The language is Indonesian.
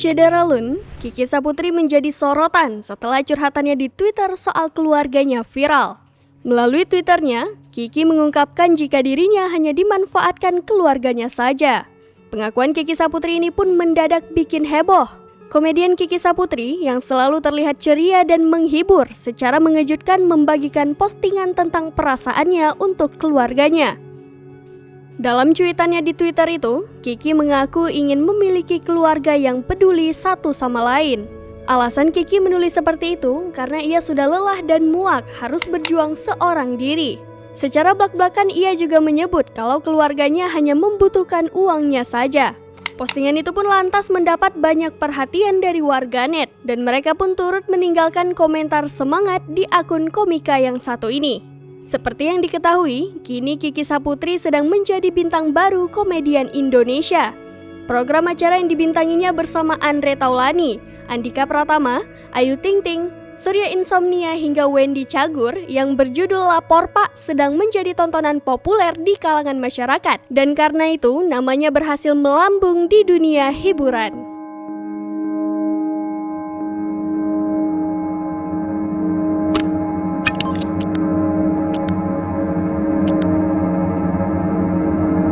Syederalun, Kiki Saputri menjadi sorotan setelah curhatannya di Twitter soal keluarganya viral. Melalui Twitternya, Kiki mengungkapkan jika dirinya hanya dimanfaatkan keluarganya saja. Pengakuan Kiki Saputri ini pun mendadak bikin heboh. Komedian Kiki Saputri yang selalu terlihat ceria dan menghibur secara mengejutkan membagikan postingan tentang perasaannya untuk keluarganya. Dalam cuitannya di Twitter itu, Kiki mengaku ingin memiliki keluarga yang peduli satu sama lain. Alasan Kiki menulis seperti itu karena ia sudah lelah dan muak harus berjuang seorang diri. Secara blak-blakan ia juga menyebut kalau keluarganya hanya membutuhkan uangnya saja. Postingan itu pun lantas mendapat banyak perhatian dari warganet dan mereka pun turut meninggalkan komentar semangat di akun komika yang satu ini. Seperti yang diketahui, kini Kiki Saputri sedang menjadi bintang baru komedian Indonesia. Program acara yang dibintanginya bersama Andre Taulani, Andika Pratama, Ayu Ting Ting, Surya Insomnia hingga Wendy Cagur yang berjudul Lapor Pak sedang menjadi tontonan populer di kalangan masyarakat. Dan karena itu namanya berhasil melambung di dunia hiburan.